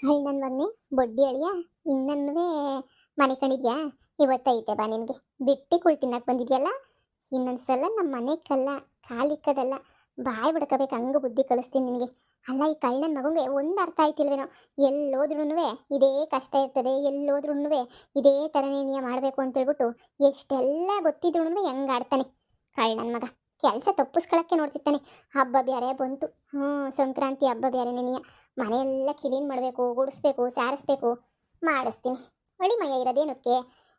ಹಳ್ ನನ್ನ ಮಗನೇ ಬಡ್ಡಿ ಅಳಿಯ ಇನ್ನನ್ನುವೆ ಮನೆ ಕಂಡಿದ್ಯಾ? ಇವತ್ತೈತೆ ಬಾ ನಿನಗೆ ಬಿಟ್ಟಿ ಕುಳ್ ತಿನ್ನಕ್ಕೆ ಬಂದಿದ್ಯಲ್ಲ. ಇನ್ನೊಂದ್ಸಲ ನಮ್ಮ ಮನೆ ಕಾಲಿಕ್ಕದಲ್ಲ, ಬಾಯಿ ಬಿಡ್ಕೋಬೇಕು, ಹಂಗ ಬುದ್ಧಿ ಕಲಿಸ್ತೀನಿ ನಿನಗೆ. ಅಲ್ಲ ಈ ಕಳ್ಳನ ಮಗಂಗೆ ಒಂದು ಅರ್ಥ ಆಯ್ತಿಲ್ವೇನೋ. ಎಲ್ಲೋದ್ರೂ ಇದೇ ಕಷ್ಟ ಇರ್ತದೆ, ಎಲ್ಲೋದ್ರೂ ಇದೇ ಥರನೇ ನೀ ಮಾಡಬೇಕು ಅಂತೇಳ್ಬಿಟ್ಟು ಎಷ್ಟೆಲ್ಲ ಗೊತ್ತಿದ್ರು ಹೆಂಗೆ ಆಡ್ತಾನೆ ಕಳ್ಳನ ಮಗ. ಕೆಲಸ ತಪ್ಪಿಸ್ಕೊಳಕ್ಕೆ ನೋಡ್ತಿರ್ತಾನೆ. ಹಬ್ಬ ಬ್ಯಾರೆ ಬಂತು, ಸಂಕ್ರಾಂತಿ ಹಬ್ಬ ಬ್ಯಾರೆ ನೆನೆಯ ಮನೆಯೆಲ್ಲ ಕ್ಲೀನ್ ಮಾಡಬೇಕು, ಗುಡಿಸ್ಬೇಕು, ಸಾರಿಸ್ಬೇಕು, ಮಾಡಿಸ್ತೀನಿ. ಮೈಯ ಇರೋದೇನಕ್ಕೆ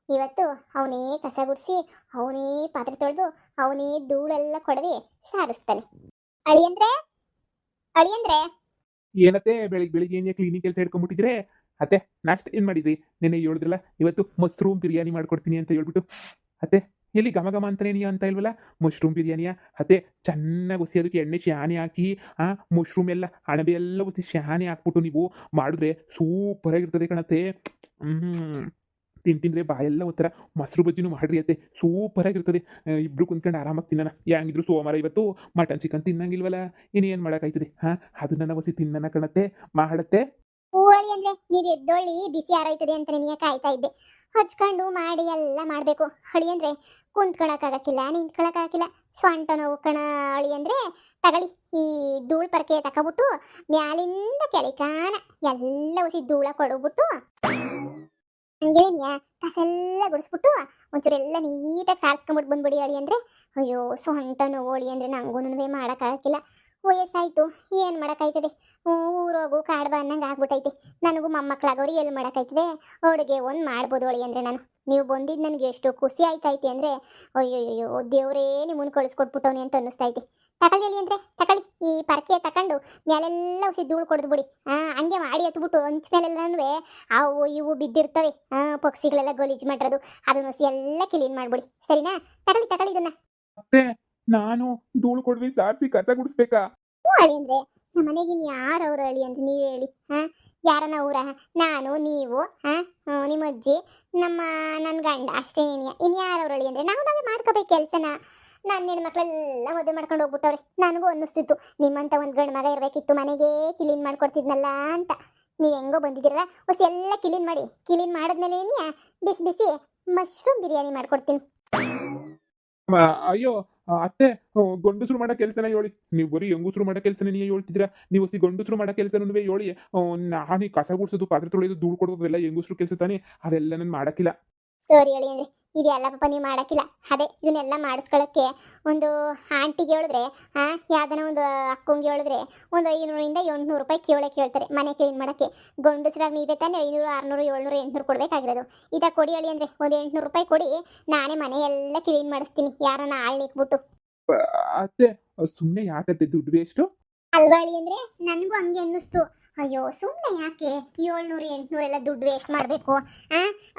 ಇವತ್ತು ಅವನೇ ಕಸ ಗುಡಿಸಿ, ಅವನೇ ಪಾತ್ರೆ ತೊಳೆದು, ಅವನೇ ಧೂಳೆಲ್ಲ ಕೊಡವಿ ಸಾರಿಸ್ತಾನೆ. ಅಳಿಯಂದ್ರೆ ಅಳಿಯಂದ್ರೆ ಏನತ್ತೆ ಬೆಳಿಗ್ಗೆ ಬೆಳಿಗ್ಗೆ ಏನೇ ಕ್ಲೀನಿಂಗ್ ಕೆಲಸ ಹಿಡ್ಕೊಂಡ್ಬಿಟ್ಟಿದ್ರೆ ಅತ್ತೆ. ನಾಷ್ಟ ಏನು ಮಾಡಿದ್ರಿ? ನೆನೆ ಹೇಳಿದ್ರಲ್ಲ ಇವತ್ತು ಮಶ್ರೂಮ್ ಬಿರಿಯಾನಿ ಮಾಡ್ಕೊಡ್ತೀನಿ ಅಂತ ಹೇಳ್ಬಿಟ್ಟು. ಅತ್ತೆ ಎಲ್ಲಿ ಘಮ ಘಮ ಅಂತಾನೆ ನೀ ಅಂತ ಇಲ್ವಲ್ಲ? ಮಶ್ರೂಮ್ ಬಿರಿಯಾನಿಯ ಅತ್ತೆ ಚೆನ್ನಾಗಿ ಒಸಿ, ಅದಕ್ಕೆ ಎಣ್ಣೆ ಶಾನೆ ಹಾಕಿ ಮಶ್ರೂಮ್ ಎಲ್ಲ ಅಣಬೆ ಎಲ್ಲ ಒಸಿ ಶಾನೆ ಹಾಕ್ಬಿಟ್ಟು ನೀವು ಮಾಡಿದ್ರೆ ಸೂಪರಾಗಿರ್ತದೆ ಕಣತ್ತೆ. ತಿಂತಿಂದ್ರೆ ಬಾಯೆಲ್ಲ ಒಂಥರ ಮೊಸರು ಬಜ್ಜಿನೂ ಮಾಡ್ರಿ ಅತ್ತೆ, ಸೂಪರಾಗಿರ್ತದೆ. ಇಬ್ರು ಕುಂತ್ಕೊಂಡು ಆರಾಮಾಗಿ ತಿನ್ನೋಣ. ಹೆಂಗಿದ್ರು ಸೋಮವಾರ ಇವತ್ತು ಮಟನ್ ಚಿಕನ್ ತಿನ್ನಂಗಿಲ್ವಲ್ಲ, ಇನ್ನೇನು ಮಾಡೋಕ್ಕಾಯ್ತದೆ? ಅದನ್ನ ಒಸಿ ತಿನ್ನೋಣ ಕಣತ್ತೆ, ಮಾಡತ್ತೆ. ಹೂವಳಿ ಅಂದ್ರೆ ನೀವು ಎದ್ದೊಳ್ಳಿ ಬಿಸಿ ಆರೋಯ್ತದೆ ಅಂತ ನೀನು ಕಾಯ್ತಾ ಇದ್ದೆ. ಹಚ್ಕೊಂಡು ಮಾಡಿ ಎಲ್ಲ ಮಾಡಬೇಕು. ಹಳಿ ಅಂದ್ರೆ ಕುಂತ್ಕೊಳಕ್ಕಾಗಕ್ಕಿಲ್ಲ, ನಿಂತ್ಕೊಳಕ್ಕಾಗಿಲ್ಲ, ಸೊಂಟ ನೋವು ಕಣ. ಹಳಿ ಅಂದ್ರೆ ತಗಳಿ ಈ ಧೂಳ್ ಪರಕೆ ತಕೊಬಿಟ್ಟು ಮ್ಯಾಲಿಂದ ಕೆಳಿಕಾನ ಎಲ್ಲ ಒಸಿ ಧೂಳ ಕೊಡೋಗ್ಬಿಟ್ಟು ಹಂಗೇನಿಯಾ ಕಸೆಲ್ಲ ಗುಡಿಸ್ಬಿಟ್ಟು ಒಂಚೂರೆಲ್ಲ ನೀಟಾಗಿ ಸಾರಿಸ್ಕೊಂಬಿಟ್ಟು ಬಂದ್ಬಿಡಿ. ಹಳಿ ಅಂದ್ರೆ ಅಯ್ಯೋ ಸೊಂಟ ನೋವು. ಹಳಿ ಅಂದ್ರೆ ನಂಗೂ ಮಾಡೋಕ್ಕಾಗಕ್ಕಿಲ್ಲ, ವಯಸ್ಸಾಯ್ತು, ಏನು ಮಾಡೋಕ್ಕಾಯ್ತದೆ? ಊರೋಗು ಕಾಡ್ಬಾ ಅನ್ನಂಗೆ ಆಗ್ಬಿಟ್ಟೈತೆ. ನನಗೂ ಮೊಮ್ಮಕ್ಕಳಾಗೋರು ಎಲ್ಲಿ ಮಾಡೋಕ್ಕಾಯ್ತದೆ? ಅಡುಗೆ ಒಂದು ಮಾಡ್ಬೋದು. ಹಳಿ ಅಂದರೆ ನಾನು ನೀವು ಬಂದಿದ್ದು ನನಗೆ ಎಷ್ಟು ಖುಷಿ ಆಯ್ತೈತೆ ಅಂದರೆ, ಅಯ್ಯೋ ದೇವರೇ ನಿಮ್ಮನ್ನು ಕಳಿಸ್ಕೊಟ್ಬಿಟ್ಟವನಿ ಅಂತ ಅನ್ನಿಸ್ತೈತೆ. ತಗೊಳ್ಳಿ ಹಳಿ ಅಂದರೆ ತಗೊಳ್ಳಿ, ಈ ಪರಕೆ ತಗೊಂಡು ಮೇಲೆಲ್ಲ ಉಸಿ ಧೂಳು ಕೊಡ್ದು ಬಿಡಿ. ಹಂಗೆ ಮಾಡಿ ಹತ್ಬಿಟ್ಟು ಹಂಚ ಮೇಲೆಲ್ಲನೂ ಅವು ಇವು ಬಿದ್ದಿರ್ತವೆ, ಪಕ್ಷಿಗಳೆಲ್ಲ ಗಲೀಜು ಮಾಡಿರೋದು, ಅದನ್ನು ಎಲ್ಲ ಕ್ಲೀನ್ ಮಾಡ್ಬಿಡಿ. ಸರಿನಾ? ತಗೊಳ್ಳಿ ಇದನ್ನ. ಮತ್ತೆ ನಾನು ಧೂಳು ಕೊಡ್ವಿ ಸಾರಿಸಿ ಕಸ ಗುಡಿಸ್ಬೇಕಾ? ಹಳಿ ಅಂದ್ರೆ ನಮ್ಮ ಮನೆಗೆ ಯಾರವ್ರು? ಹಳಿ ಅಂದ್ರೆ ನೀವೇ ಹೇಳಿ. ಯಾರನ ಅವ್ರ? ನಾನು, ನೀವು, ನಿಮ್ಮ ಅಜ್ಜಿ, ನನ್ನ ಗಂಡ ಅಷ್ಟೇ. ಇನ್ಯಾರವ್ರು? ಹಳಿ ಅಂದ್ರೆ ನಾವೇ ಮಾಡ್ಕೋಬೇಕು ಕೆಲಸನ. ನನ್ನ ಹೆಣ್ಮಕ್ಳೆಲ್ಲ ಮದುವೆ ಮಾಡ್ಕೊಂಡು ಹೋಗ್ಬಿಟ್ಟವ್ರೆ. ನನಗೂ ಅನ್ನಿಸ್ತಿತ್ತು ನಿಮ್ಮಂತ ಒಂದು ಗಂಡು ಮಗ ಇರಬೇಕಿತ್ತು, ಮನೆಗೆ ಕ್ಲೀನ್ ಮಾಡ್ಕೊಡ್ತಿದ್ನಲ್ಲ ಅಂತ. ನೀವು ಹೆಂಗೋ ಬಂದಿದ್ದೀರಲ್ಲ, ಹೊಸ ಎಲ್ಲ ಕ್ಲೀನ್ ಮಾಡಿ, ಕ್ಲೀನ್ ಮಾಡಿದ್ಮೇಲೆ ಬಿಸಿ ಬಿಸಿ ಮಶ್ರೂಮ್ ಬಿರಿಯಾನಿ ಮಾಡ್ಕೊಡ್ತೀನಿ. ಅಯ್ಯೋ ಅತ್ತೆ, ಗಂಡಸರು ಮಾಡೋ ಕೆಲಸನ ಹೇಳಿ. ನೀವು ಬರೀ ಹೆಂಗಸರು ಮಾಡೋ ಕೆಲಸನ ನೀವು ಹೇಳ್ತಿದ್ದೀರಾ. ನೀವು ಸಿ ಗಂಡಸರು ಮಾಡೋ ಕೆಲಸನೂ ಹೇಳಿ. ನಾನು ಕಸ ಗುಡಿಸೋದು, ಪಾತ್ರೆ ತೊಳೆಯೋದು, ಧೂಳು ಕೊಡೋದು ಎಲ್ಲ ಹೆಂಗಸರು ಕೆಲಸ ತಾನೇ, ಅದೆಲ್ಲ ನಾನು ಮಾಡೋಕ್ಕಿಲ್ಲ. ಸರಿ ಹೇಳಿ ಅಂದ್ರೆ ಇದೆಲ್ಲ ಪಾಪ ನೀವು ಮಾಡೋಕ್ಕಿಲ್ಲ. ಅದೇ ಇದನ್ನೆಲ್ಲ ಮಾಡಿಸ್ಕೊಳ್ಳೋಕ್ಕೆ ಒಂದು ಆಂಟಿಗೆ ಹೇಳಿದ್ರೆ, ಯಾವ್ದನ ಒಂದು ಅಕ್ಕಂಗೆ ಹೇಳಿದ್ರೆ ಒಂದು 500 800 ರೂಪಾಯಿ ಕೇಳ್ತಾರೆ ಮನೆ ಕ್ಲೀನ್ ಮಾಡೋಕ್ಕೆ. ಗಂಡಸ್ರಾಗ ನೀವೇ ತಾನೇ 500 600 700 800 ಕೊಡಬೇಕಾಗಿರೋದು. ಇದಾಗ ಕೊಡಿ ಹೇಳಿ ಅಂದರೆ ಒಂದು 800 ರೂಪಾಯಿ ಕೊಡಿ, ನಾನೇ ಮನೆ ಎಲ್ಲ ಕ್ಲೀನ್ ಮಾಡಿಸ್ತೀನಿ, ಯಾರನ್ನ ಆಳ್ನಿಕ್ಬಿಟ್ಟು. ಅತ್ತೆ ಸುಮ್ಮನೆ ಯಾಕತ್ತೆ ದುಡ್ಡು ವೇಸ್ಟು? ಅಲ್ವಾ ಹೇಳಿ ಅಂದರೆ ನನಗೂ ಹಂಗೆ ಅನ್ನಿಸ್ತು. ಅಯ್ಯೋ ಸುಮ್ಮನೆ ಯಾಕೆ 700 800 ಎಲ್ಲ ದುಡ್ಡು ವೇಸ್ಟ್ ಮಾಡಬೇಕು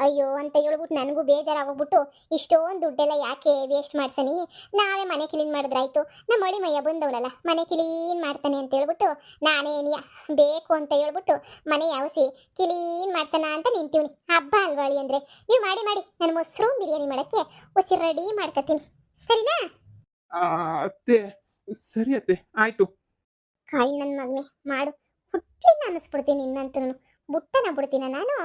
ಅಯ್ಯೋ ಅಂತ ಹೇಳ್ಬಿಟ್ಟು ನನಗೂ ಬೇಜಾರಾಗೋಗ್ಬಿಟ್ಟು ಇಷ್ಟೊಂದು ದುಡ್ಡೆಲ್ಲ ಯಾಕೆ ವೇಸ್ಟ್ ಮಾಡ್ಸನಿ, ನಾವೇ ಮನೆ ಕ್ಲೀನ್ ಮಾಡಿದ್ರಾಯ್ತು. ನಮ್ಮ ಹಳಿ ಮಯ್ಯ ಬಂದವನಲ್ಲ ಮನೆ ಕ್ಲೀನ್ ಮಾಡ್ತಾನೆ ಅಂತ ಹೇಳ್ಬಿಟ್ಟು ನಾನೇನಿಯ ಬೇಕು ಅಂತ ಹೇಳ್ಬಿಟ್ಟು ಮನೆ ಯಾವಸಿ ಕ್ಲೀನ್ ಮಾಡ್ಸೋಣ ಅಂತ ನಿಂತೀವಿ. ಹಬ್ಬ ಅಲ್ವಾ ಹಳಿ ಅಂದರೆ ನೀವು ಮಾಡಿ ನಾನು ಮಶ್ರೂಮ್ ಬಿರಿಯಾನಿ ಮಾಡೋಕ್ಕೆ ಹೊಸಿ ರೆಡಿ ಮಾಡ್ಕೊತೀನಿ. ಸರಿನಾ? ಅತ್ತೆ ಸರಿ ಅತ್ತೆ, ಆಯ್ತು. ಕಾಳಿ ನನ್ನ ಮಗನೇ ಮಾಡು, ಹುಟ್ಟಲಿಲ್ಲ ಅನ್ನಿಸ್ಬಿಡ್ತೀನಿ ಇನ್ನಂತೂ. ಬುಟ್ಟನ ಬಿಡ್ತೀನ ನಾನು?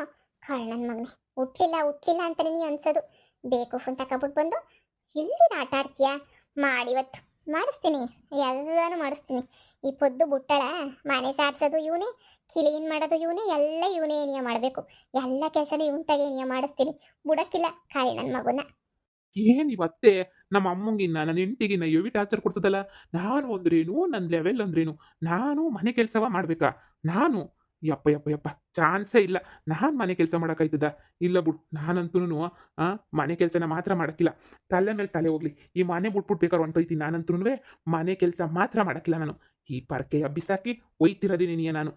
ಕಾಳು ನನ್ನ ಮಗನೇ ಹುಟ್ಟಲಿಲ್ಲ ಅಂತಾನೆ ನೀ ಅನ್ಸೋದು. ಬೇಕು ಫೋನ್ ತಗೊಬಿಟ್ಟು ಬಂದು ಇಲ್ಲಿ ಆಟ ಆಡ್ತೀಯ? ಮಾಡಿವತ್ತು ಮಾಡಿಸ್ತೀನಿ, ಎಲ್ಲನೂ ಮಾಡಿಸ್ತೀನಿ. ಈ ಪೊದ್ದು ಬುಟ್ಟಳ ಮನೆ ಸಾರಿಸೋದು ಇವನೇ, ಕ್ಲೀನ್ ಮಾಡೋದು ಇವನೇ, ಎಲ್ಲ ಇವನೇ ಏನಿಯ ಮಾಡಬೇಕು. ಎಲ್ಲ ಕೆಲಸನೂ ಇವನ್ ತಗೆ ಏನಿಯ ಮಾಡಿಸ್ತೀನಿ, ಬುಡಕ್ಕಿಲ್ಲ ಕಾಳಿ ನನ್ನ ಮಗುನ. ಏನಿವತ್ತೆ ನಮ್ಮ ಅಮ್ಮಂಗಿನ್ನ ನನ್ನ ಹೆಂಡತಿಗಿನ್ನ ಹೆವಿ ಟಾರ್ಚರ್ ಕೊಡ್ತದಲ್ಲ. ನಾನು ಅಂದ್ರೇನು, ನನ್ನ ಲೆವೆಲ್ ಅಂದ್ರೇನು? ನಾನು ಮನೆ ಕೆಲಸವ ಮಾಡ್ಬೇಕಾ? ನಾನು ಯಪ್ಪ ಯಪ್ಪ ಯಪ್ಪ ಚಾನ್ಸೇ ಇಲ್ಲ. ನಾನು ಮನೆ ಕೆಲಸ ಮಾಡೋಕ್ಕಾಯ್ತದ? ಇಲ್ಲ ಬಿಡು, ನಾನಂತೂ ಮನೆ ಕೆಲಸನ ಮಾತ್ರ ಮಾಡೋಕ್ಕಿಲ್ಲ. ತಲೆ ಮೇಲೆ ತಲೆ ಹೋಗ್ಲಿ, ಈ ಮನೆ ಬಿಟ್ಬಿಟ್ಟು ಬೇಕಾದ್ರೆ ಹೊಂಟೋಯ್ತೀನಿ. ನಾನಂತೂ ಮನೆ ಕೆಲಸ ಮಾತ್ರ ಮಾಡೋಕ್ಕಿಲ್ಲ ನಾನು. ಈ ಪರ್ಕೆಯ ಬಿಸಾಕಿ ಒಯ್ತಿರೋದೇನೇನಿಯ ನಾನು.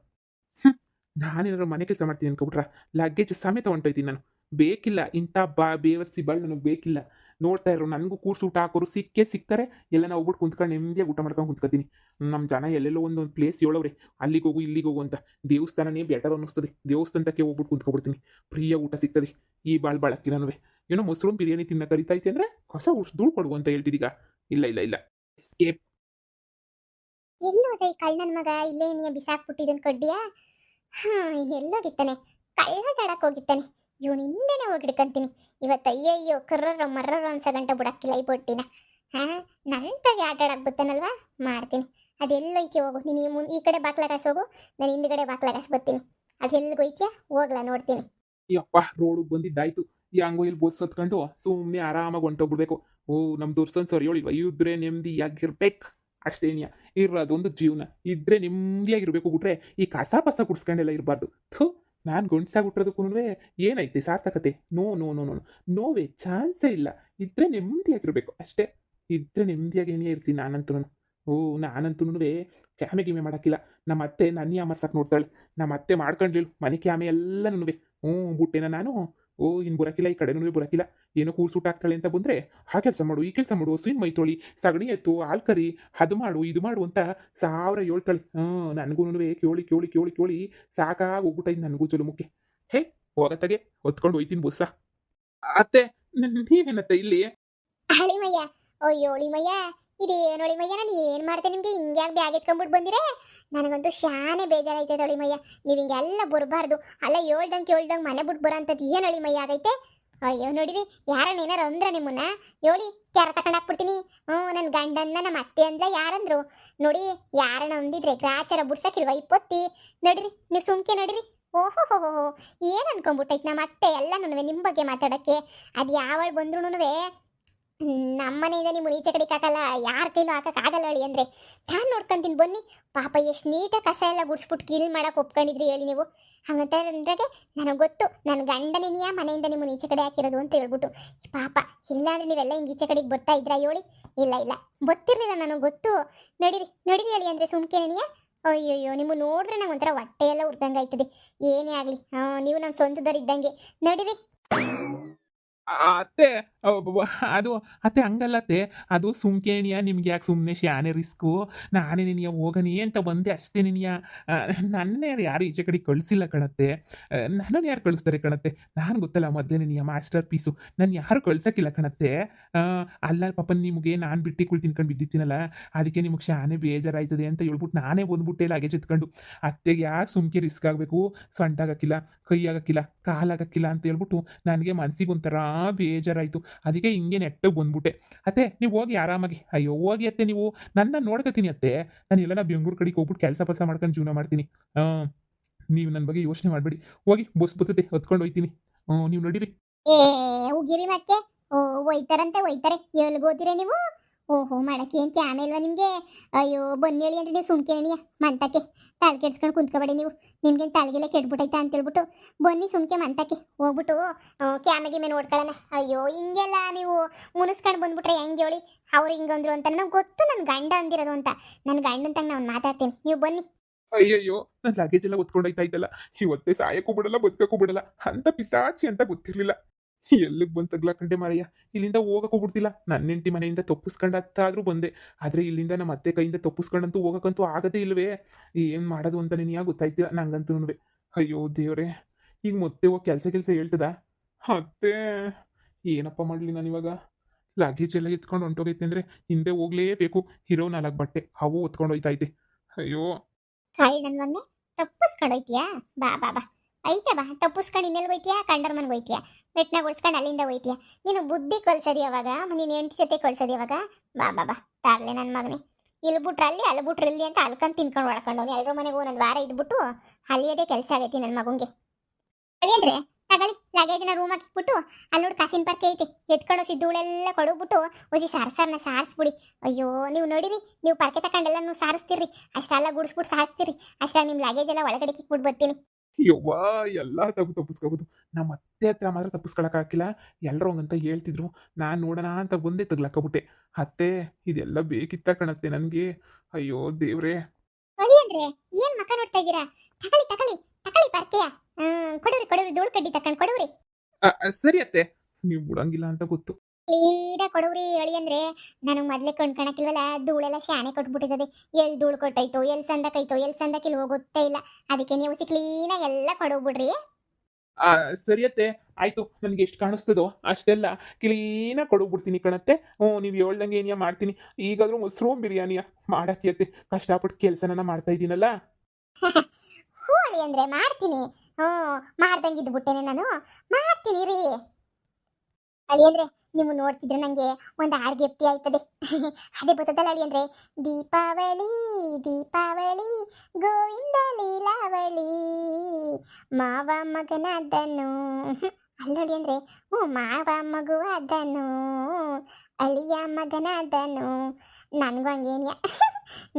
ನಾನೇನಾದ್ರು ಮನೆ ಕೆಲಸ ಮಾಡ್ತೀನಿ ಅನ್ಕೊಬಿಟ್ರ ಲಗೇಜ್ ಸಮೇತ ಹೊಂಟೋಯ್ತೀನಿ ನಾನು. ಬೇಕಿಲ್ಲ ಇಂಥ ಬೇವರ್ಸಿ ಬಾಳ್ ನನಗೆ ಬೇಕಿಲ್ಲ. ನೋಡ್ತಾ ಇರೋ ನನಗೂ ಕೂರ್ಸು ಊಟ ಹಾಕೋರು ಸಿಗ್ತಾರೆ. ಎಲ್ಲ ನಾವು ಹೋಗ್ಬಿಟ್ಟು ಕುಂತ್ಕೊಂಡು ನೆಮ್ಮದಿಯಾಗಿ ಊಟ ಮಾಡ್ಕೊಂಡು ಕುಂತ್ಕೊತೀನಿ. ನಮ್ಮ ಜನ ಎಲ್ಲೆಲ್ಲೋ ಒಂದೊಂದು ಪ್ಲೇಸ್ ಹೇಳವ್ರೆ, ಅಲ್ಲಿಗೆ ಹೋಗು ಇಲ್ಲಿಗೆ ಹೋಗು ಅಂತ. ದೇವಸ್ಥಾನನೇ ಬೆಟರ್ ಅನ್ನಿಸ್ತದೆ, ದೇವಸ್ಥಾನಕ್ಕೆ ಹೋಗ್ಬಿಟ್ಟು ಕುಂತ್ಕೊಬಿಡ್ತೀನಿ, ಫ್ರೀಯಾಗಿ ಊಟ ಸಿಗ್ತದೆ. ಈ ಬಾಳಕ್ಕಿ ನಾನು ಏನೋ ಮಶ್ರೂಮ್ ಬಿರಿಯಾನಿ ತಿನ್ನ ಕರಿತೈತೆ ಅಂದರೆ ಹೊಸ ಧೂಳು ಕೊಡುವ ಅಂತ ಹೇಳ್ತಿದ್ದೀಗ. ಇಲ್ಲ ಎಸ್ಕೇಪ್. ಎಲ್ಲೋದ ಈ ಕಳ್ಳನ ಮಗ? ಇಲ್ಲೇ ನೀ ಬಿಸಾಕ್ಬಿಟ್ಟಿದ್ದನ್ ಕಡ್ಡಿಯ? ಇನ್ನೆಲ್ಲೋಗಿತ್ತಾನೆ? ಕಳ್ಳಾಟಾಡಕ್ ಹೋಗಿತ್ತಾನೆ. ಇವನು ಹಿಂದೆನೆ ಹೋಗಿಡ್ಕಂತೀನಿ. ಇವತ್ತು ಅಯ್ಯಯ್ಯೋ ಕರ್ರರ ಮರ್ರರ ಅನ್ಸ ಗಂಟ ಬಿಡಕ್ಕಿಲ್ಲ ಈ ಬೊಟ್ಟಿನ. ಹಾ, ನಂತಾಗೆ ಆಟ ಆಡಕ್ ಬರ್ತಾನಲ್ವಾ, ಮಾಡ್ತೀನಿ. ಅದೆಲ್ಲೋಯ್ತಿ ಹೋಗು ನೀನು, ಈ ಕಡೆ ಬಾಕ್ಲಾಗಾಸ್ ಹೋಗು, ನಾನು ಹಿಂದ್ಗಡೆ ಬಾಕ್ಲಾಗಾಸ್ ಬರ್ತೀನಿ. ಅದೆಲ್ಲಿಗೋಯ್ತಿಯಾ ಹೋಗ್ಲಾ ನೋಡ್ತೀನಿ. ಯಪ್ಪ ರೋಡಿಗೆ ಬಂದಿದ್ದಾಯ್ತು. ಈ ಹಂಗೋ ಇಲ್ಲಿ ಬಸ್ ಹತ್ಕೊಂಡು ಸುಮ್ಮನೆ ಆರಾಮಾಗಿ ಹೊಂಟೋಗ್ಬಿಡ್ಬೇಕು. ಓ ನಮ್ಮ ದುರ್ಸನ್ ಸರಿ ಹೇಳಿಲ್ವ, ಇದ್ರೆ ನೆಮ್ಮದಿಯಾಗಿರ್ಬೇಕು ಅಷ್ಟೇನಿಯ. ಇರೋದೊಂದು ಜೀವನ, ಇದ್ರೆ ನೆಮ್ಮದಿಯಾಗಿರ್ಬೇಕು. ಬಿಟ್ರೆ ಈ ಕಸ ಪಸ ಕುಡ್ಸ್ಕೊಂಡೆಲ್ಲ ಇರಬಾರ್ದು. ಥೂ, ನಾನು ಗಂಡ್ಸಾಗ್ಬಿಟ್ರದಕ್ಕೂ ಏನೈತೆ ಸಾರ್ಥಕತೆ? ನೋ ನೋ ನೋ ನೋ ನೋವೇ ಚಾನ್ಸೇ ಇಲ್ಲ. ಇದ್ರೆ ನೆಮ್ಮದಿಯಾಗಿರ್ಬೇಕು ಅಷ್ಟೇ. ಇದ್ರೆ ನೆಮ್ಮದಿಯಾಗಿ ಏನೇ ಇರ್ತೀನಿ ನಾನಂತೂ. ಓ ನಾನಂತೂ ಕ್ಯಾಮೆ ಗಿಮೆ ಮಾಡೋಕ್ಕಿಲ್ಲ. ನಮ್ಮ ಅತ್ತೆ ನನ್ನ ಯಾಮರ್ಸಕ್ಕೆ ನೋಡ್ತಾಳೆ. ನಮ್ಮ ಅತ್ತೆ ಮಾಡ್ಕೊಂಡ್ಲಿಲ್ಲ ಮನೆ ಕ್ಯಾಮೆ ಎಲ್ಲನೂ. ಬಿಟ್ಟೆನ ನಾನು. ಓ ಇನ್ನು ಬರೋಕ್ಕಿಲ್ಲ, ಈ ಕಡೆನೂ ಬರೋಕ್ಕಿಲ್ಲ. ಏನೋ ಕೂರ್ಸೂಟ ಆಗ್ತಾಳೆ ಅಂತ ಬಂದರೆ ಆ ಕೆಲಸ ಮಾಡು, ಈ ಕೆಲಸ ಮಾಡು, ಹಸುವಿನ ಮೈ ತೊಳಿ, ಸಗಣಿ ಎತ್ತು, ಹಾಲು ಕರಿ, ಅದು ಮಾಡು ಇದು ಮಾಡು ಅಂತ 1000 ಹೇಳ್ತಾಳೆ. ನನಗೂ ಕೇಳಿ ಕೇಳಿ ಕೇಳಿ ಕೇಳಿ ಸಾಕಾಗಿ ಹೋಗ್ಬಿಟ್ಟೈತೆ ನನಗೂ ಚಲುಮುಖೆ. ಹೇ ಹೋಗತ್ತಾಗೆ ಹೊತ್ಕೊಂಡು ಹೋಯ್ತೀನಿ ಬಸ್ಸ. ಅತ್ತೆ ನೀವೇನತ್ತೆ ಇಲ್ಲಿ? ಅಳಿಮಯ್ಯ, ಅಯ್ಯೋ ಅಳಿಮಯ್ಯ, ಇದೇನು ಅಳಿಮಯ್ಯ, ನಾನು ಏನು ಮಾಡ್ತೆ ನಿಮಗೆ? ಹಿಂಗ್ಯಾಕೆ ಬ್ಯಾಗ್ ಎತ್ಕೊಂಡ್ಬಿಟ್ಟು ಬಂದಿರೆ? ನನಗಂತೂ ಶಾನೆ ಬೇಜಾರೈತೆ ಅಳಿಮಯ್ಯ. ನೀವು ಹಿಂಗೆಲ್ಲ ಬರಬಾರ್ದು. ಅಲ್ಲ ಹೇಳ್ದಂಗೆ ಮನೆ ಬಿಟ್ಟು ಬರೋ ಅಂಥದ್ದು ಏನು ಅಳಿಮಯ್ಯ ಆಗೈತೆ? ಅಯ್ಯೋ ನೋಡಿರಿ, ಯಾರನ್ನ ಏನಾರು ಅಂದ್ರ ನಿಮ್ಮನ್ನ ಹೇಳಿ ಕ್ಯಾರ ತಗೊಂಡು ಹಾಕ್ಬಿಡ್ತೀನಿ. ನನ್ನ ಗಂಡನ್ನ ನಮ್ಮ ಅತ್ತೆ ಅಂದ್ಲ ಯಾರಂದ್ರು ನೋಡಿ? ಯಾರನ್ನ ಅಂದಿದ್ರೆ ಗ್ರಾಚಾರ ಬಿಡ್ಸಕ್ಕಿಲ್ವ ಇಪ್ಪತ್ತಿ? ನೋಡಿರಿ ನೀವು ಸುಮ್ಕೆ ನೋಡಿರಿ. ಓಹೋ ಹೋ ಹೋ, ಏನು ಅನ್ಕೊಂಡ್ಬಿಟ್ಟೈತೆ ನಮ್ಮ ಅತ್ತೆ ಎಲ್ಲನೂ ನಿಮ್ಮ ಬಗ್ಗೆ ಮಾತಾಡೋಕ್ಕೆ. ಅದು ಯಾವಳು ಬಂದ್ರೂ ನಮ್ಮನೆಯಿಂದ ನೀವು ಈಚೆ ಕಡೆಗೆ ಹಾಕಲ್ಲ, ಯಾರ ಕೈಲೂ ಹಾಕಕ್ಕಾಗಲ್ಲ ಹೇಳಿ. ಅಂದರೆ ನಾನು ನೋಡ್ಕೊಂತೀನಿ ಬನ್ನಿ. ಪಾಪ ಎಷ್ಟು ನೀಟಾಗಿ ಕಸ ಎಲ್ಲ ಗುಡಿಸ್ಬಿಟ್ಟು ಕ್ಲೀನ್ ಮಾಡಕ್ಕೆ ಒಪ್ಕೊಂಡಿದ್ರಿ ಹೇಳಿ ನೀವು. ಹಂಗಂತ ಅಂದ್ರಾಗೆ ನನಗೆ ಗೊತ್ತು ನನ್ನ ಗಂಡನೇನಿಯಾ ಮನೆಯಿಂದ ನಿಮ್ಮ ಈಚೆ ಕಡೆ ಹಾಕಿರೋದು ಅಂತ ಹೇಳ್ಬಿಟ್ಟು. ಪಾಪ ಇಲ್ಲಾಂದ್ರೆ ನೀವೆಲ್ಲ ಹಿಂಗೆ ಈಚೆ ಕಡೆಗೆ ಬರ್ತಾ ಇದ್ರಾ ಹೇಳಿ? ಇಲ್ಲ ಇಲ್ಲ ಗೊತ್ತಿರಲಿಲ್ಲ, ನನಗೆ ಗೊತ್ತು. ನಡೀರಿ ನಡೀರಿ ಹೇಳಿ ಅಂದರೆ ಸುಮ್ಕೇನಿಯಾ? ಅಯ್ಯೋಯ್ಯೋ ನಿಮ್ಮ ನೋಡ್ರೆ ನಂಗೆ ಒಂಥರ ಹೊಟ್ಟೆ ಎಲ್ಲ ಉರ್ದಂಗೆ ಆಯ್ತದೆ. ಏನೇ ಆಗಲಿ ನೀವು ನಮ್ಮ ಸ್ವಂತದವ್ರು ಇದ್ದಂಗೆ. ನಡೀರಿ. ಅತ್ತೆ ಅದು ಅತ್ತೆ ಹಂಗಲ್ಲತ್ತೆ. ಅದು ಸುಮ್ಕೇಣಿಯ, ನಿಮ್ಗೆ ಯಾಕೆ ಸುಮ್ಮನೆ ಶಾನೆ ರಿಸ್ಕು? ನಾನೇ ನಿನಗೆ ಹೋಗನಿ ಅಂತ ಬಂದೆ ಅಷ್ಟೇ. ನಿನಗೆ ನನ್ನೇ ಯಾರು ಈಚೆ ಕಡೆ ಕಳಿಸಿಲ್ಲ ಕಣತ್ತೆ. ನನ್ನನ್ನು ಯಾರು ಕಳಿಸ್ತಾರೆ ಕಣತ್ತೆ? ನಾನು ಗೊತ್ತಲ್ಲ ಮೊದಲೇ ನಿನಗೆ ಮಾಸ್ಟರ್ ಪೀಸು, ನಾನು ಯಾರು ಕಳ್ಸೋಕ್ಕಿಲ್ಲ ಕಣತ್ತೆ. ಅಲ್ಲ ಪಾಪ ನಿಮಗೆ ನಾನು ಬಿಟ್ಟು ತಿನ್ಕೊಂಡು ಬಿದ್ದಿದ್ದೀನಲ್ಲ, ಅದಕ್ಕೆ ನಿಮಗೆ ಶಾನೆ ಬೇಜಾರಾಯ್ತದೆ ಅಂತ ಹೇಳ್ಬಿಟ್ಟು ನಾನೇ ಬಂದ್ಬಿಟ್ಟೆ ಲಗೇಜ್ ಎತ್ಕೊಂಡು. ಅತ್ತೆಗೆ ಯಾಕೆ ಸುಮ್ಕೆ ರಿಸ್ಕ್ ಆಗಬೇಕು? ಸೊಂಟಾಗಕ್ಕಿಲ್ಲ, ಕೈ ಆಗಕ್ಕಿಲ್ಲ, ಕಾಲಾಗಕ್ಕಿಲ್ಲ ಅಂತ ಹೇಳ್ಬಿಟ್ಟು ನನಗೆ ಮನಸ್ಸಿಗೆ ಒಂಥರ ಬೇಜಾರಾಯಿತು. ಅದಕ್ಕೆ ಹಿಂಗೆ ನೆಟ್ಟಗೆ ಬಂದ್ಬಿಟ್ಟೆ. ಅತ್ತೆ ನೀವು ಹೋಗಿ ಆರಾಮಾಗಿ. ಅಯ್ಯೋ ಹೋಗಿ ಅತ್ತೆ, ನೀವು ನನ್ನ ನೋಡ್ಕೊತೀನಿ ಅತ್ತೆ. ನಾನು ಎಲ್ಲ ಬೆಂಗಳೂರು ಕಡೆಗೆ ಹೋಗ್ಬಿಟ್ಟು ಕೆಲಸ ಮಾಡ್ಕೊಂಡು ಜೀವನ ಮಾಡ್ತೀನಿ. ನೀವು ನನ್ನ ಬಗ್ಗೆ ಯೋಚನೆ ಮಾಡಬೇಡಿ. ಹೋಗಿ ಬಸ್ ಬರ್ತದೆ, ಹೊತ್ಕೊಂಡು ಹೋಗ್ತೀನಿ. ನೀವು ನಡೀರಿ. ಏ ಉಗಿರಿ ಮತ್ತೆ. ಒಯ್ತಾರಂತೆ ಒಯ್ತಾರೆ. ಎಲ್ಗೋತೀರ ನೀವು? ಓಹೋ ಮಾಡಕ್ಕೆ ಏನು ಕ್ಯಾಮೆ ಇಲ್ವಾ ನಿಮಗೆ? ಅಯ್ಯೋ ಬನ್ನಿ ಹೇಳಿ ಅಂದ್ರೆ ನೀವು ಸುಮ್ಕೇಣಿಯ ಮಂತಕ್ಕೆ ತಲೆ ಕೆಡ್ಸ್ಕೊಂಡು ಕುಂತ್ಕೊಬೇಡಿ ನೀವು. ನಿಮ್ಗೇನು ತಲೆಗೆಲ್ಲ ಕೆಡ್ಬಿಟ್ಟೈತಾ ಅಂತೇಳ್ಬಿಟ್ಟು ಬನ್ನಿ ಸುಮ್ಕೆ ಮಂತಕ್ಕೆ ಹೋಗ್ಬಿಟ್ಟು ಕ್ಯಾಮೆಗೆ ಮೇಲೆ ನೋಡ್ಕೊಳ್ಳೋಣ. ಅಯ್ಯೋ ಹಿಂಗೆಲ್ಲ ನೀವು ಮುನಿಸ್ಕೊಂಡು ಬಂದ್ಬಿಟ್ರೆ ಹೆಂಗೆ ಹೇಳಿ? ಅವ್ರು ಹಿಂಗಂದ್ರು ಅಂತ ನನಗೆ ಗೊತ್ತು, ನನ್ನ ಗಂಡ ಅಂದಿರೋದು ಅಂತ. ನನ್ನ ಗಂಡಂತಂಗೆ ನಾನು ಮಾತಾಡ್ತೀನಿ, ನೀವು ಬನ್ನಿ. ಅಯ್ಯಯ್ಯೋ ನನ್ನ ಲಗೇಜ್ ಎಲ್ಲ ಹೊತ್ಕೊಂಡೋಯ್ತಾ ಇದ್ದಲ್ಲ. ಇವತ್ತೇ ಸಾಯಕ್ಕೂ ಬಿಡಲ್ಲ, ಬದುಕಕ್ಕೂ ಬಿಡಲ್ಲ ಅಂತ ಪಿಸಾಚಿ ಅಂತ ಗೊತ್ತಿರಲಿಲ್ಲ. ಎಲ್ಲಿಗೆ ಬಂದು ತಗ್ಲಾಕಂಡೆ ಮಾರಯ್ಯ. ಇಲ್ಲಿಂದ ಹೋಗಕ್ಕೂ ಬಿಡ್ತಿಲ್ಲ. ನನ್ನ ಹೆಂಡತಿ ಮನೆಯಿಂದ ತಪ್ಪಿಸ್ಕೊಂಡು ಹತ್ತಾದ್ರೂ ಬಂದೆ. ಆದರೆ ಇಲ್ಲಿಂದ ನಮ್ಮ ಅತ್ತೆ ಕೈಯಿಂದ ತಪ್ಪಿಸ್ಕೊಂಡಂತೂ ಹೋಗಕ್ಕಂತೂ ಆಗದೇ ಇಲ್ವೇ. ಏನು ಮಾಡೋದು ಅಂತ ನೀನು ಗೊತ್ತಾಯ್ತಿಲ್ಲ ನಂಗಂತೂ. ಅಯ್ಯೋ ದೇವ್ರೆ, ಈಗ ಮತ್ತೆ ಹೋಗಿ ಕೆಲಸ ಹೇಳ್ತದ ಅತ್ತೆ? ಏನಪ್ಪ ಮಾಡಲಿ ನಾನು ಇವಾಗ? ಲಗೇಜ್ ಎಲ್ಲ ಎತ್ಕೊಂಡು ಹೊಂಟೋಗೈತೆ ಅಂದರೆ ಹಿಂದೆ ಹೋಗ್ಲೇಬೇಕು. ಇರೋ 4 ಬಟ್ಟೆ ಅವು ಹೊತ್ಕೊಂಡು ಹೋಯ್ತೈತೆ. ಅಯ್ಯೋ ಕಾಳಿ ನನ್ನ ಮಗನೆ, ತಪ್ಪಿಸ್ಕೊಂಡೋಯ್ತೀಯಾ? ಬಾ ಬಾ ಬಾ ಐತೆ ಬಾ. ತಪ್ಪಿಸ್ಕೊಂಡು ಇನ್ನೆಲ್ಲಿ ಹೋಯ್ತೀಯಾ? ಕಂಡರ್ ಮನೆಗೆ ಹೋಯ್ತೀಯಾ? ಮೆಟ್ನಾಗ ಓಡಿಸ್ಕೊಂಡು ಅಲ್ಲಿಂದ ಹೋಯ್ತೀಯಾ? ನೀನು ಬುದ್ಧಿ ಕಳ್ಸೋದು ಯಾವಾಗ? ನೀನು ಹೆಂಡತಿ ಜೊತೆ ಕಳ್ಸೋದು ಯಾವಾಗ? ಬಾ ಬಾ ಬಾ ತಾರ್ಲೆ ನನ್ನ ಮಗನೇ. ಇಲ್ಲಿ ಬಿಟ್ರೆ ಅಲ್ಲಿ, ಅಲ್ಲಿ ಬಿಟ್ರೆ ಇಲ್ಲಿ ಅಂತ ಅಲ್ಕೊಂಡು ತಿನ್ಕೊಂಡು ಹೊಡ್ಕೊಂಡವನು. ಎಲ್ಲರ ಮನೆಗೂ ಒಂದೊಂದು ವಾರ ಇದ್ಬಿಟ್ಟು ಅಲ್ಲಿಯದೇ ಕೆಲಸ ಆಗೈತಿ ನನ್ನ ಮಗಂಗೆ. ಅಳಿಯಂದ್ರೆ ತಗೊಳ್ಳಿ ಲಗೇಜ್ನ ರೂಮಾಗಿ ಇಟ್ಬಿಟ್ಟು ಅಲ್ಲಿ ನೋಡಿ ಕಾಸಿನ ಪಾರ್ಕೆ ಐತಿ, ಎತ್ಕೊಂಡು ಸಿದ್ದೂಳೆಲ್ಲ ಕೊಡೋಗ್ಬಿಟ್ಟು ಒಸಿ ಸಾರ್ಸಾರನ್ನ ಸಾರಿಸ್ಬಿಡಿ. ಅಯ್ಯೋ ನೀವು ನೋಡಿರಿ, ನೀವು ಪಾರ್ಕೆ ತಗೊಂಡೆಲ್ಲ ಸಾರಿಸ್ತೀರಿ, ಅಷ್ಟೆಲ್ಲ ಗುಡಿಸ್ಬಿಟ್ಟು ಸಾರಿಸ್ತೀರಿ. ಅಷ್ಟಾಗಿ ನಿಮ್ಮ ಲಗೇಜ್ ಎಲ್ಲ ಒಳಗಡೆ ಕಿಕ್ಬಿಟ್ಟು ಬರ್ತೀನಿ. ಯವ್ವ ಎಲ್ಲ ತಪ್ಪಿಸ್ಕೋಬೋದು. ನಮ್ಮ ಅತ್ತೆ ಹತ್ರ ಮಾತ್ರ ತಪ್ಪಿಸ್ಕೊಳಕ್ಕಾಗಿಲ್ಲ. ಎಲ್ಲರೂ ಹಂಗಂತ ಹೇಳ್ತಿದ್ರು. ನಾನು ನೋಡೋಣ ಅಂತ ಬಂದೆ, ತಗ್ಲಾಕಬಿಟ್ಟೆ. ಅತ್ತೆ ಇದೆಲ್ಲ ಬೇಕಿತ್ತ ಕಣತ್ತೆ ನನಗೆ. ಅಯ್ಯೋ ದೇವ್ರೆ. ಅಳಿಯಂದ್ರೆ ಏನ್ ಮಕ್ಕ ನೋಡ್ತಾ ಇದ್ದೀರಾ? ತಗೊಳ್ಳಿ ತಗೊಳ್ಳಿ ತಗೊಳ್ಳಿ ಪಾರ್ಕೆಯ. ಕೊಡವ್ರಿ ಕೊಡವ್ರಿ, ಧೂಳು ಕಡ್ಡಿ ತಕೊಂಡು ಕೊಡವ್ರಿ. ಸರಿ ಅತ್ತೆ, ನೀವು ಬಿಡಂಗಿಲ್ಲ ಅಂತ ಗೊತ್ತು. ಕ್ಲೀನಾಗಿ ಕೊಡವ್ರಿ. ಅಳಿಯಂದ್ರೆ ನನಗೆ ಮೊದಲೇ ಕೊಂಡ್ಕೊಳಕಿಲ್ವಲ್ಲ, ಧೂಳೆಲ್ಲ ಶಾನೆ ಕೊಟ್ಬಿಟ್ಟಿದೆ. ಎಲ್ಲಿ ಧೂಳು ಕೊಟ್ಟೈತೋ, ಎಲ್ಲಿ ಸಂದಕೈತೋ, ಎಲ್ಲಿ ಸಂದಕಿಲ್ ಹೋಗುತ್ತೇ ಇಲ್ಲ. ಅದಕ್ಕೆ ನೀವು ಕ್ಲೀನಾಗಿ ಎಲ್ಲ ಕೊಡೋಗ್ಬಿಡ್ರಿ. ಸರಿ ಅತ್ತೆ, ಆಯ್ತು. ನನಗೆ ಎಷ್ಟು ಕಾಣಿಸ್ತದೋ ಅಷ್ಟೆಲ್ಲ ಕ್ಲೀನಾಗಿ ಕೊಡೋಗ್ಬಿಡ್ತೀನಿ ಕಣತ್ತೆ. ನೀವು ಹೇಳ್ದಂಗೆ ಏನಿಯ ಮಾಡ್ತೀನಿ. ಈಗಾದರೂ ಮಶ್ರೂಮ್ ಬಿರಿಯಾನಿಯ ಮಾಡಕ್ಕೆ ಅತ್ತೆ. ಕಷ್ಟಪಟ್ಟು ಕೆಲಸನ ಮಾಡ್ತಾ ಇದ್ದೀನಲ್ಲ. ಹ್ಞೂ ಅಳಿ ಅಂದ್ರೆ ಮಾಡ್ತೀನಿ. ಹ್ಞೂ ಮಾಡ್ದಂಗಿದ್ದು ಬಿಟ್ಟೆನೆ ನಾನು. ಮಾಡ್ತೀನಿ ರೀ. ಅಳಿ ಅಂದ್ರೆ ನೀವು ನೋಡ್ತಿದ್ರೆ ನಂಗೆ ಒಂದು ಹಾಡು ಗೆಪ್ತಿ ಆಯ್ತದೆ. ಅದೇ ಬರ್ತದಲ್ಲ ಅಳಿ ಅಂದ್ರೆ, ದೀಪಾವಳಿ ದೀಪಾವಳಿ ಗೋವಿಂದ ಲೀಲಾವಳಿ ಮಾವ ಮಗನಾದನು. ಅಲ್ಲಳಿ ಅಂದ್ರೆ, ಹ್ಞೂ ಮಾವ ಮಗುವಾದನು ಅಳಿಯ ಮಗನಾದನು. ನನಗೂ ಹಂಗೇನಿಯ.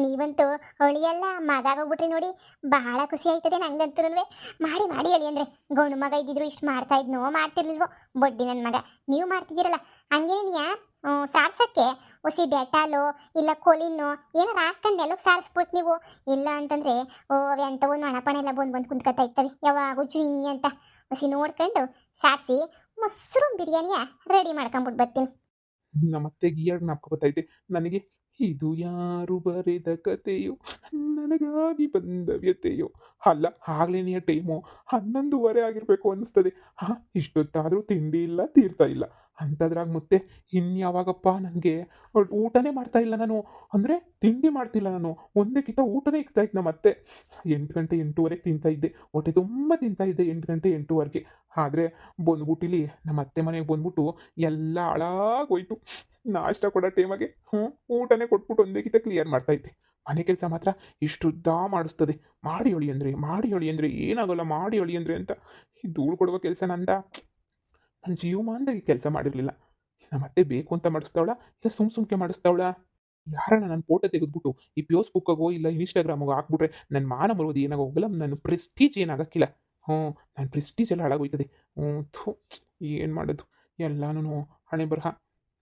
ನೀವಂತೂ ಅಳಿಯಲ್ಲ ಮಗ ಆಗೋಗ್ಬಿಟ್ರಿ ನೋಡಿ. ಬಹಳ ಖುಷಿ ಆಯ್ತದೆ ನಂಗಂತೂ. ಮಾಡಿ ಮಾಡಿ ಅಳಿ ಅಂದ್ರೆ, ಗಂಡು ಮಗ ಇದ್ದಿದ್ರು ಇಷ್ಟು ಮಾಡ್ತಾ ಇದ್ನೋ ಮಾಡ್ತಿರ್ಲಿಲ್ವೋ ಬಡ್ಡಿ ನನ್ನ ಮಗ. ನೀವು ಮಾಡ್ತಿದ್ದೀರಲ್ಲ ಹಂಗೇನಿಯ. ಸಾರ್ಸಕ್ಕೆ ಒಸಿ ಡೆಟಾಲು ಇಲ್ಲ ಕೊಲಿನೋ ಏನಾರು ಹಾಕೊಂಡು ನೆಲಕ್ಕೆ ಸಾರಿಸ್ಬಿಟ್ಟು ನೀವು. ಇಲ್ಲ ಅಂತಂದರೆ ಅವು ಎಂಥವು ನೊಣಪಣೆಲ್ಲ ಬಂದು ಕುಂತ್ಕೊತಾ ಇರ್ತವೆ ಯಾವಾಗೂ ಜುಯಿ ಅಂತ. ಒಸಿ ನೋಡ್ಕೊಂಡು ಸಾರಿಸಿ ಮಶ್ರೂಮ್ ಬಿರಿಯಾನಿಯ ರೆಡಿ ಮಾಡ್ಕೊಂಬಿಟ್ಟು ಬರ್ತೀನಿ. ನಮ್ಮತ್ತೆ ಗೀಯಾಗ ಜ್ಞಾಪಕ ಬರ್ತೈತೆ ನನಗೆ. ಇದು ಯಾರು ಬರೆದ ಕತೆಯೋ, ನನಗಾಗಿ ಬಂದ ವ್ಯತೆಯೋ. ಅಲ್ಲ ಆಗ್ಲೇನೆಯ ಟೈಮು 11:30 ಆಗಿರಬೇಕು ಅನ್ನಿಸ್ತದೆ. ಇಷ್ಟೊತ್ತಾದರೂ ತಿಂಡಿ ಇಲ್ಲ ತೀರ್ತಾ ಇಲ್ಲ ಅಂಥದ್ರಾಗ ಮತ್ತೆ ಇನ್ಯಾವಾಗಪ್ಪ ನನಗೆ ಊಟನೇ ಮಾಡ್ತಾ ಇಲ್ಲ ನಾನು. ಅಂದರೆ ತಿಂಡಿ ಮಾಡ್ತಿಲ್ಲ ನಾನು, ಒಂದೇ ಕಿತ ಊಟನೇ ಇಕ್ತಾ ಇತ್ತು ನಮ್ಮತ್ತೆ. 8 ಗಂಟೆ 8:30ಗೆ ತಿಂತಾ ಇದ್ದೆ, ಹೊಟ್ಟೆ ತುಂಬ ತಿಂತಾ ಇದ್ದೆ 8 ಗಂಟೆ 8:30ಗೆ. ಆದರೆ ಬಂದ್ಬಿಟ್ಟಿಲ್ಲಿ ನಮ್ಮ ಅತ್ತೆ ಮನೆಗೆ ಬಂದ್ಬಿಟ್ಟು ಎಲ್ಲ ಹಾಳಾಗೋಯ್ತು. ನಾಷ್ಟ ಕೊಡೋ ಟೈಮಾಗೆ ಊಟನೇ ಕೊಟ್ಬಿಟ್ಟು ಒಂದೇ ಕಿತ ಕ್ಲಿಯರ್ ಮಾಡ್ತೈತೆ. ಮನೆ ಕೆಲಸ ಮಾತ್ರ ಇಷ್ಟುದ್ದ ಮಾಡಿಸ್ತದೆ. ಮಾಡಿ ಹೇಳಿ ಅಂದರೆ ಏನಾಗೋಲ್ಲ, ಮಾಡಿ ಹೇಳಿ ಅಂದರೆ ಅಂತ. ಈ ಧೂಳು ಕೊಡುವ ಕೆಲಸ ನಂದ. ನನ್ನ ಜೀವಮಾನದಾಗೆ ಕೆಲಸ ಮಾಡಿರಲಿಲ್ಲ. ನಮ್ಮತ್ತೆ ಬೇಕು ಅಂತ ಮಾಡಿಸ್ತಾವಳ ಇಲ್ಲ ಸುಮ್ಕೆ ಮಾಡಿಸ್ತಾವಳ? ಯಾರನ್ನ ನನ್ನ ಫೋಟೋ ತೆಗೆದ್ಬಿಟ್ಟು ಈ ಫೇಸ್ಬುಕ್ಕಾಗೋ ಇಲ್ಲ ಇನ್ಸ್ಟಾಗ್ರಾಮಾಗೋ ಹಾಕ್ಬಿಟ್ರೆ ನನ್ನ ಮಾನ ಬರೋದು ಏನಾಗೋಗಲ್ಲ, ನನ್ನ ಪ್ರೆಸ್ಟೀಜ್ ಏನಾಗಕ್ಕಿಲ್ಲ. ನನ್ನ ಪ್ರೆಸ್ಟೀಜ್ ಎಲ್ಲ ಹಾಳಾಗೋಯ್ತದೆ. ಥು, ಏನು ಮಾಡೋದು ಎಲ್ಲನೂ ಹಣೆ ಬರಹ.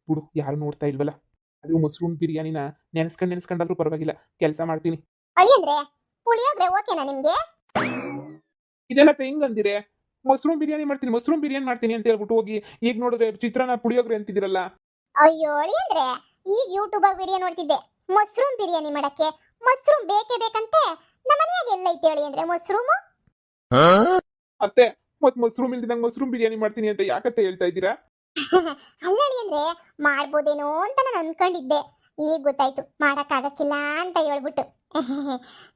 ಬಿಡು, ಯಾರು ನೋಡ್ತಾ ಇಲ್ವಲ್ಲ. ಅದು ಮಶ್ರೂಮ್ ಬಿರಿಯಾನಿನ ನೆನೆಸ್ಕೊಂಡಾದ್ರೂ ಪರವಾಗಿಲ್ಲ, ಕೆಲಸ ಮಾಡ್ತೀನಿ. ಅಳಿ ಅಂದ್ರೆ ಪುಳಿಯೋಗ್ರೆ ಓಕೆನಾ ನಿಮ್ಗೆ? ಇದೆಲ್ಲ ಹೆಂಗಂದಿರೆ? ಮಶ್ರೂಮ್ ಬಿರಿಯಾನಿ ಮಾಡ್ತೀನಿ ಅಂತ ಹೇಳ್ಬಿಟ್ಟು ಹೋಗಿ ಈಗ ನೋಡಿದ್ರೆ ಚಿತ್ರಾನ್ನ ಪುಳಿಯೋಗ್ರೆ ಅಂತಿದ್ದೀರಲ್ಲ. ಅಯ್ಯೋ ಅಳಿ ಅಂದ್ರೆ, ಈಗ ಯೂಟ್ಯೂಬಾಗ ವಿಡಿಯೋ ನೋಡ್ತಿದ್ದೆ ಮಶ್ರೂಮ್ ಬಿರಿಯಾನಿ ಮಾಡಕ್ಕೆ. ಮಶ್ರೂಮ್ ಬೇಕೇ ಬೇಕಂತೆ. ನಮ್ಮ ಮನೆಯಾಗ ಎಲ್ಲ ಐತೆ ಅಳಿ ಅಂದ್ರೆ ಮಶ್ರೂಮು. ಅತ್ತೆ, ಮತ್ ಮಶ್ರೂಮ್ ಇಲ್ದಿದಂಗೆ ಮಶ್ರೂಮ್ ಬಿರಿಯಾನಿ ಮಾಡ್ತೀನಿ ಅಂತ ಯಾಕತ್ತೆ ಹೇಳ್ತಾ ಇದ್ದೀರಾ? ಅಲ್ಲಳಿ ಅಂದ್ರೆ ಮಾಡ್ಬೋದೇನೋ ಅಂತ ನಾನು ಅನ್ಕೊಂಡಿದ್ದೆ. ಈಗ ಗೊತ್ತಾಯ್ತು ಮಾಡಕ್ಕಾಗಕ್ಕಿಲ್ಲ ಅಂತ ಹೇಳ್ಬಿಟ್ಟು.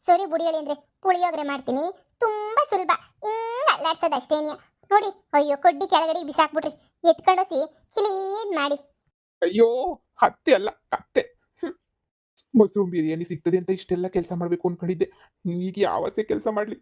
ಸರಿ ಬುಡಿ ಅಳಿ ಅಂದ್ರೆ ಪುಳಿಯೋಗ್ರೆ ಮಾಡ್ತೀನಿ. ತುಂಬಾ ಸುಲಭ, ಹಿಂಗ ಅಲ್ಲಾಡ್ಸೋದು ಅಷ್ಟೇನಿಯ ನೋಡಿ. ಅಯ್ಯೋ ಕೊಡ್ಡಿ ಕೆಳಗಡೆ ಬಿಸಾಕ್ಬಿಟ್ರಿ, ಎತ್ಕೊಂಡೋಸಿ ಕ್ಲೀನ್ ಮಾಡಿ. ಅಯ್ಯೋ, ಅತ್ತೆ ಅಲ್ಲ ಅತ್ತೆ. ಮಶ್ರೂಮ್ ಬಿರಿಯಾನಿ ಸಿಗ್ತದೆ ಅಂತ ಇಷ್ಟೆಲ್ಲ ಕೆಲಸ ಮಾಡಬೇಕು ಅನ್ಕೊಂಡಿದ್ದೆ. ಈಗ ಯಾವಸೆ ಕೆಲಸ ಮಾಡ್ಲಿ.